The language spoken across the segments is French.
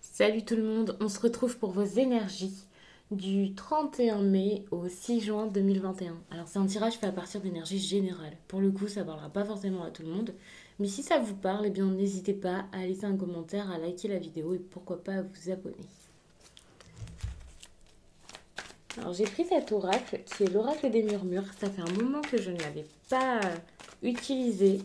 Salut tout le monde, on se retrouve pour vos énergies du 31 mai au 6 juin 2021. Alors c'est un tirage fait à partir d'énergie générale. Pour le coup, ça parlera pas forcément à tout le monde. Mais si ça vous parle, eh bien n'hésitez pas à laisser un commentaire, à liker la vidéo et pourquoi pas à vous abonner. Alors j'ai pris cet oracle qui est l'oracle des murmures. Ça fait un moment que je ne l'avais pas utilisé.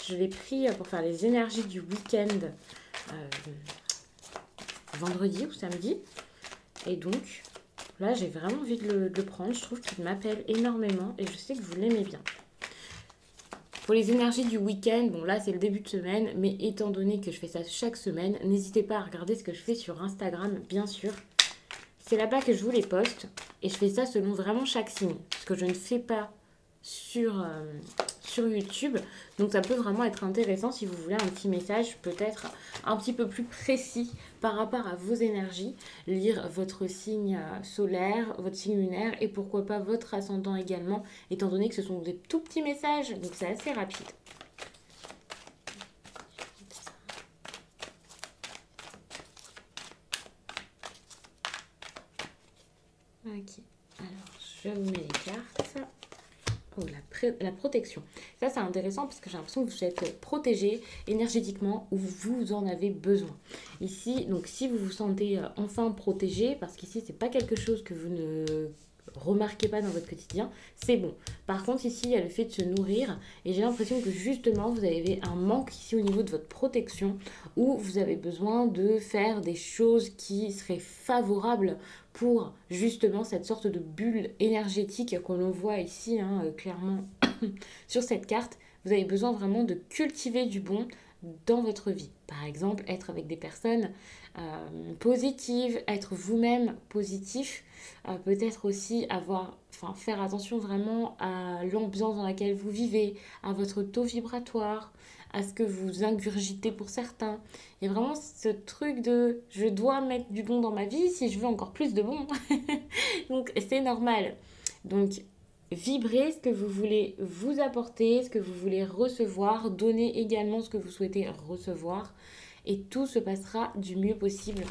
Je l'ai pris pour faire les énergies du week-end. Vendredi ou samedi. Et donc, là, j'ai vraiment envie de le prendre. Je trouve qu'il m'appelle énormément et je sais que vous l'aimez bien. Pour les énergies du week-end, bon là, c'est le début de semaine, mais étant donné que je fais ça chaque semaine, n'hésitez pas à regarder ce que je fais sur Instagram, bien sûr. C'est là-bas que je vous les poste et je fais ça selon vraiment chaque signe. Parce que je ne fais pas sur YouTube. Donc ça peut vraiment être intéressant si vous voulez un petit message peut-être un petit peu plus précis par rapport à vos énergies. Lire votre signe solaire, votre signe lunaire et pourquoi pas votre ascendant également, étant donné que ce sont des tout petits messages. Donc c'est assez rapide. Ok, alors je vous mets les cartes. Oh, la protection. Ça, c'est intéressant parce que j'ai l'impression que vous êtes protégé énergétiquement ou vous en avez besoin. Ici, donc si vous vous sentez enfin protégé, parce qu'ici, c'est pas quelque chose que vous ne remarquez pas dans votre quotidien, c'est bon. Par contre, ici, il y a le fait de se nourrir et j'ai l'impression que justement, vous avez un manque ici au niveau de votre protection où vous avez besoin de faire des choses qui seraient favorables pour justement cette sorte de bulle énergétique que l'on voit ici, clairement sur cette carte. Vous avez besoin vraiment de cultiver du bon dans votre vie. Par exemple, être avec des personnes positives, être vous-même positif, peut-être aussi faire attention vraiment à l'ambiance dans laquelle vous vivez, à votre taux vibratoire, à ce que vous ingurgitez pour certains. Il y a vraiment ce truc de je dois mettre du bon dans ma vie si je veux encore plus de bon. Donc c'est normal. Donc vibrez ce que vous voulez vous apporter, ce que vous voulez recevoir, donnez également ce que vous souhaitez recevoir et tout se passera du mieux possible.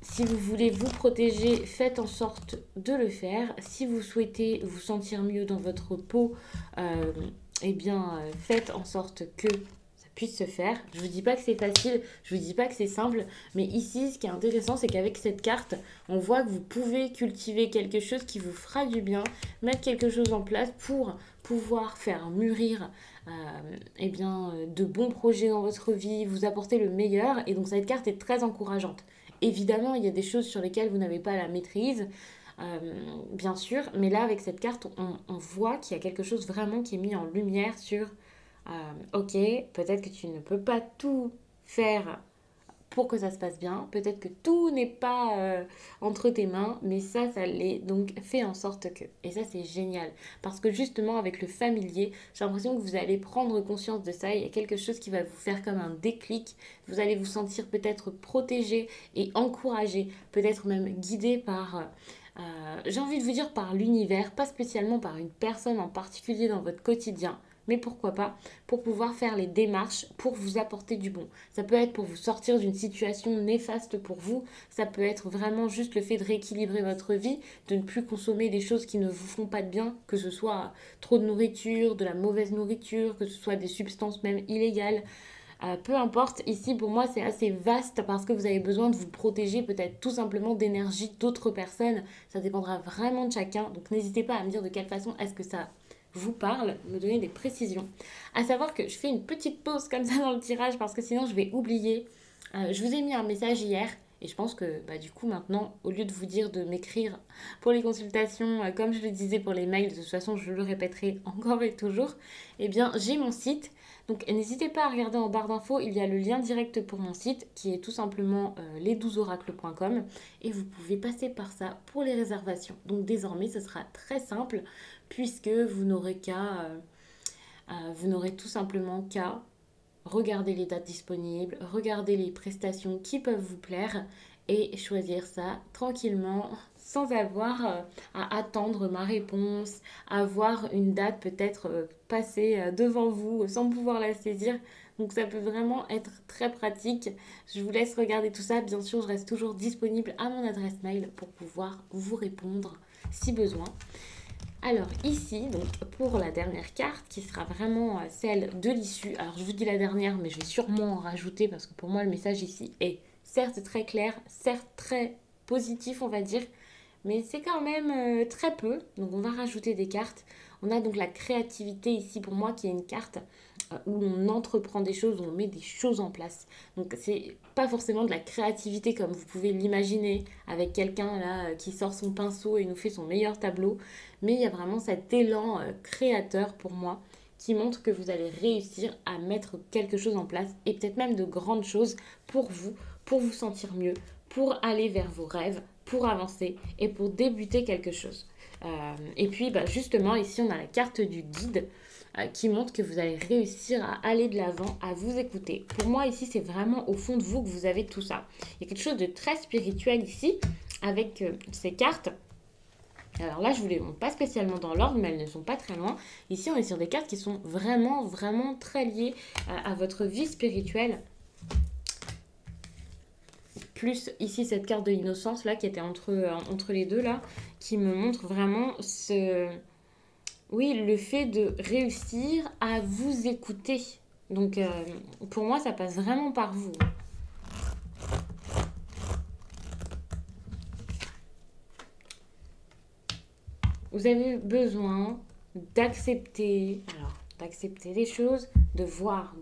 Si vous voulez vous protéger, faites en sorte de le faire. Si vous souhaitez vous sentir mieux dans votre peau, faites en sorte que ça puisse se faire. Je ne vous dis pas que c'est facile, je ne vous dis pas que c'est simple, mais ici, ce qui est intéressant, c'est qu'avec cette carte, on voit que vous pouvez cultiver quelque chose qui vous fera du bien, mettre quelque chose en place pour pouvoir faire mûrir de bons projets dans votre vie, vous apporter le meilleur. Et donc cette carte est très encourageante. Évidemment, il y a des choses sur lesquelles vous n'avez pas la maîtrise, bien sûr, mais là, avec cette carte, on voit qu'il y a quelque chose vraiment qui est mis en lumière sur, ok, peut-être que tu ne peux pas tout faire pour que ça se passe bien, peut-être que tout n'est pas entre tes mains, mais ça l'est, donc fais en sorte que. Et ça, c'est génial, parce que justement, avec le familier, j'ai l'impression que vous allez prendre conscience de ça, il y a quelque chose qui va vous faire comme un déclic, vous allez vous sentir peut-être protégé et encouragé, peut-être même guidé par... j'ai envie de vous dire par l'univers, pas spécialement par une personne en particulier dans votre quotidien, mais pourquoi pas, pour pouvoir faire les démarches pour vous apporter du bon. Ça peut être pour vous sortir d'une situation néfaste pour vous, ça peut être vraiment juste le fait de rééquilibrer votre vie, de ne plus consommer des choses qui ne vous font pas de bien, que ce soit trop de nourriture, de la mauvaise nourriture, que ce soit des substances même illégales. Peu importe, ici pour moi c'est assez vaste parce que vous avez besoin de vous protéger peut-être tout simplement d'énergie d'autres personnes. Ça dépendra vraiment de chacun, donc n'hésitez pas à me dire de quelle façon est-ce que ça vous parle, me donner des précisions. À savoir que je fais une petite pause comme ça dans le tirage parce que sinon je vais oublier. Je vous ai mis un message hier et je pense que du coup maintenant, au lieu de vous dire de m'écrire pour les consultations, comme je le disais pour les mails, de toute façon je le répéterai encore et toujours, eh bien j'ai mon site. Donc n'hésitez pas à regarder en barre d'infos, il y a le lien direct pour mon site qui est tout simplement les12oracles.com et vous pouvez passer par ça pour les réservations. Donc désormais ce sera très simple puisque vous n'aurez tout simplement qu'à regarder les dates disponibles, regarder les prestations qui peuvent vous plaire et choisir ça tranquillement, sans avoir à attendre ma réponse, avoir une date peut-être passée devant vous sans pouvoir la saisir. Donc ça peut vraiment être très pratique. Je vous laisse regarder tout ça. Bien sûr, je reste toujours disponible à mon adresse mail pour pouvoir vous répondre si besoin. Alors ici, donc pour la dernière carte, qui sera vraiment celle de l'issue. Alors je vous dis la dernière, mais je vais sûrement en rajouter parce que pour moi le message ici est certes très clair, certes très positif on va dire, mais c'est quand même très peu. Donc on va rajouter des cartes. On a donc la créativité ici pour moi qui est une carte où on entreprend des choses, où on met des choses en place. Donc c'est pas forcément de la créativité comme vous pouvez l'imaginer avec quelqu'un là qui sort son pinceau et nous fait son meilleur tableau, mais il y a vraiment cet élan créateur pour moi qui montre que vous allez réussir à mettre quelque chose en place et peut-être même de grandes choses pour vous sentir mieux, pour aller vers vos rêves, pour avancer et pour débuter quelque chose. Et puis justement ici on a la carte du guide qui montre que vous allez réussir à aller de l'avant, à vous écouter. Pour moi ici c'est vraiment au fond de vous que vous avez tout ça. Il y a quelque chose de très spirituel ici avec ces cartes. Alors là, je vous les montre pas spécialement dans l'ordre, mais elles ne sont pas très loin. Ici, on est sur des cartes qui sont vraiment, vraiment très liées à votre vie spirituelle. Plus ici, cette carte de l'innocence, là, qui était entre les deux, là, qui me montre vraiment oui, le fait de réussir à vous écouter. Donc, pour moi, ça passe vraiment par vous. Vous avez besoin d'accepter les choses, de voir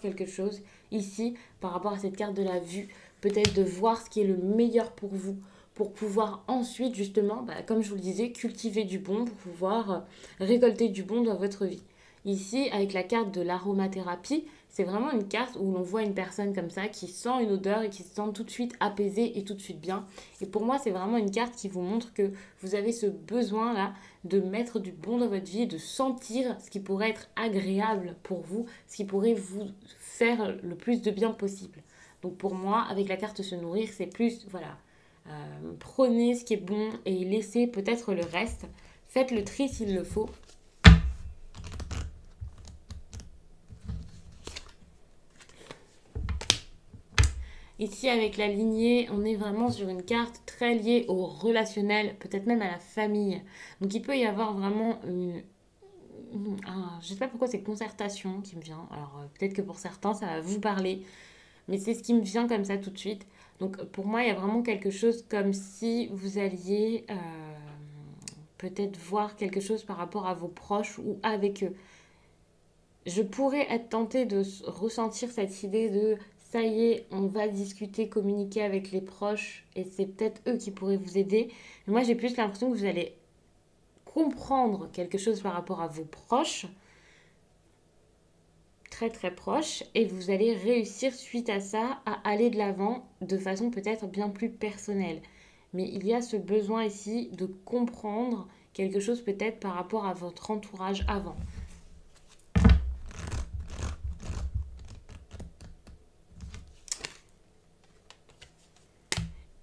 quelque chose ici par rapport à cette carte de la vue, peut-être de voir ce qui est le meilleur pour vous, pour pouvoir ensuite justement, comme je vous le disais, cultiver du bon, pour pouvoir récolter du bon dans votre vie. Ici, avec la carte de l'aromathérapie, c'est vraiment une carte où l'on voit une personne comme ça qui sent une odeur et qui se sent tout de suite apaisée et tout de suite bien. Et pour moi, c'est vraiment une carte qui vous montre que vous avez ce besoin-là de mettre du bon dans votre vie, de sentir ce qui pourrait être agréable pour vous, ce qui pourrait vous faire le plus de bien possible. Donc pour moi, avec la carte se nourrir, c'est plus, voilà, prenez ce qui est bon et laissez peut-être le reste. Faites le tri s'il le faut. Ici, avec la lignée, on est vraiment sur une carte très liée au relationnel, peut-être même à la famille. Donc, il peut y avoir vraiment je ne sais pas pourquoi c'est concertation qui me vient. Alors, peut-être que pour certains, ça va vous parler. Mais c'est ce qui me vient comme ça tout de suite. Donc, pour moi, il y a vraiment quelque chose comme si vous alliez peut-être voir quelque chose par rapport à vos proches ou avec eux. Je pourrais être tentée de ressentir cette idée de ça y est, on va discuter, communiquer avec les proches et c'est peut-être eux qui pourraient vous aider. Mais moi, j'ai plus l'impression que vous allez comprendre quelque chose par rapport à vos proches, très très proches, et vous allez réussir suite à ça à aller de l'avant de façon peut-être bien plus personnelle. Mais il y a ce besoin ici de comprendre quelque chose peut-être par rapport à votre entourage avant.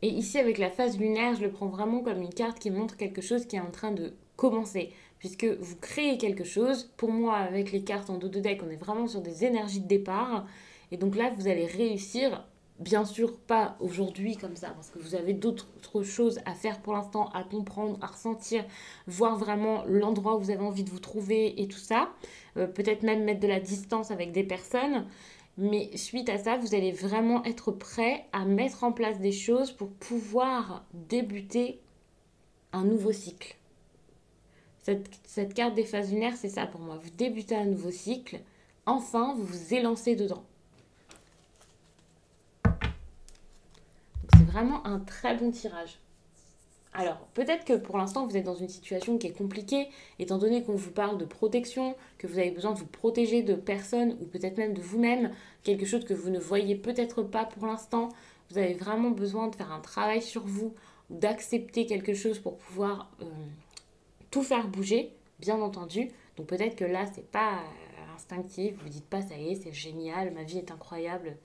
Et ici, avec la phase lunaire, je le prends vraiment comme une carte qui montre quelque chose qui est en train de commencer. Puisque vous créez quelque chose. Pour moi, avec les cartes en dos de deck, on est vraiment sur des énergies de départ. Et donc là, vous allez réussir, bien sûr pas aujourd'hui comme ça, parce que vous avez d'autres choses à faire pour l'instant, à comprendre, à ressentir, voir vraiment l'endroit où vous avez envie de vous trouver et tout ça. Peut-être même mettre de la distance avec des personnes. Mais suite à ça, vous allez vraiment être prêt à mettre en place des choses pour pouvoir débuter un nouveau cycle. Cette carte des phases lunaires, c'est ça pour moi. Vous débutez un nouveau cycle, enfin, vous vous élancez dedans. Donc c'est vraiment un très bon tirage. Alors, peut-être que pour l'instant, vous êtes dans une situation qui est compliquée, étant donné qu'on vous parle de protection, que vous avez besoin de vous protéger de personnes ou peut-être même de vous-même, quelque chose que vous ne voyez peut-être pas pour l'instant. Vous avez vraiment besoin de faire un travail sur vous, d'accepter quelque chose pour pouvoir tout faire bouger, bien entendu. Donc peut-être que là, c'est pas un instinctif. Vous ne dites pas, ça y est, c'est génial, ma vie est incroyable.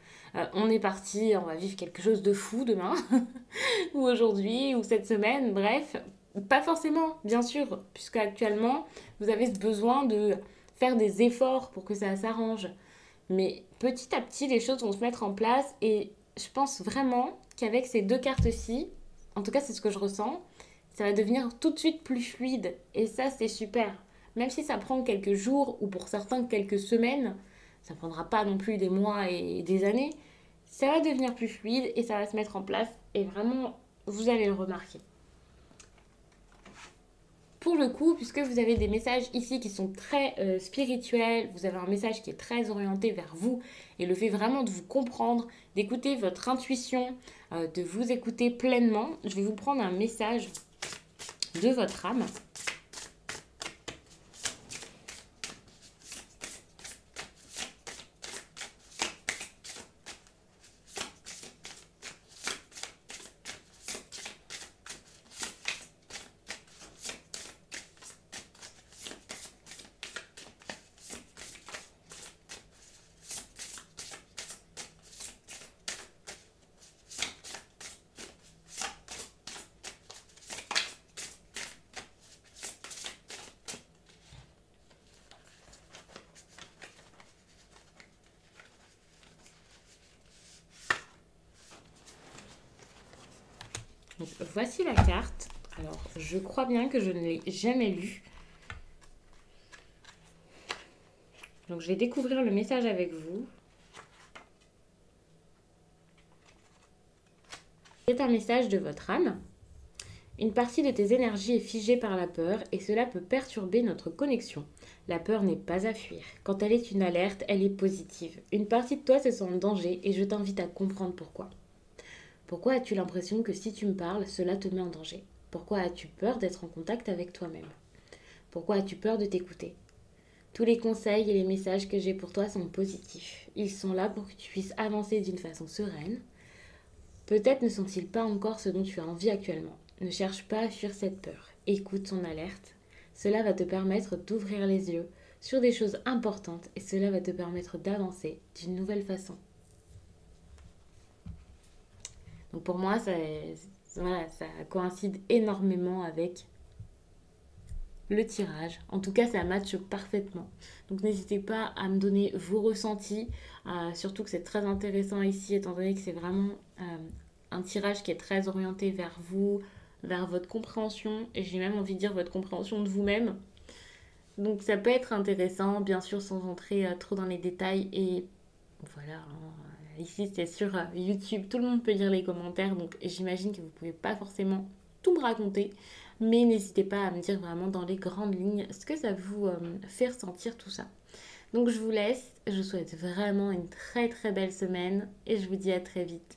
On est parti, on va vivre quelque chose de fou demain, ou aujourd'hui, ou cette semaine, bref. Pas forcément, bien sûr, puisque actuellement, vous avez ce besoin de faire des efforts pour que ça s'arrange. Mais petit à petit, les choses vont se mettre en place et je pense vraiment qu'avec ces deux cartes-ci, en tout cas c'est ce que je ressens, ça va devenir tout de suite plus fluide. Et ça, c'est super. Même si ça prend quelques jours ou pour certains quelques semaines, ça ne prendra pas non plus des mois et des années, ça va devenir plus fluide et ça va se mettre en place et vraiment, vous allez le remarquer. Pour le coup, puisque vous avez des messages ici qui sont très spirituels, vous avez un message qui est très orienté vers vous et le fait vraiment de vous comprendre, d'écouter votre intuition, de vous écouter pleinement, je vais vous prendre un message de votre âme. Donc, voici la carte. Alors, je crois bien que je ne l'ai jamais lue. Donc, je vais découvrir le message avec vous. C'est un message de votre âme. Une partie de tes énergies est figée par la peur et cela peut perturber notre connexion. La peur n'est pas à fuir. Quand elle est une alerte, elle est positive. Une partie de toi se sent en danger et je t'invite à comprendre pourquoi. Pourquoi as-tu l'impression que si tu me parles, cela te met en danger? Pourquoi as-tu peur d'être en contact avec toi-même? Pourquoi as-tu peur de t'écouter? Tous les conseils et les messages que j'ai pour toi sont positifs. Ils sont là pour que tu puisses avancer d'une façon sereine. Peut-être ne sont-ils pas encore ce dont tu as envie actuellement. Ne cherche pas à fuir cette peur. Écoute ton alerte. Cela va te permettre d'ouvrir les yeux sur des choses importantes et cela va te permettre d'avancer d'une nouvelle façon. Donc pour moi, ça coïncide énormément avec le tirage. En tout cas, ça matche parfaitement. Donc n'hésitez pas à me donner vos ressentis. Surtout que c'est très intéressant ici, étant donné que c'est vraiment un tirage qui est très orienté vers vous, vers votre compréhension. Et j'ai même envie de dire votre compréhension de vous-même. Donc ça peut être intéressant, bien sûr, sans entrer trop dans les détails. Et voilà, ici c'est sur YouTube, tout le monde peut lire les commentaires, donc j'imagine que vous ne pouvez pas forcément tout me raconter, mais n'hésitez pas à me dire vraiment dans les grandes lignes ce que ça vous fait ressentir tout ça. Donc je vous laisse, je vous souhaite vraiment une très très belle semaine et je vous dis à très vite.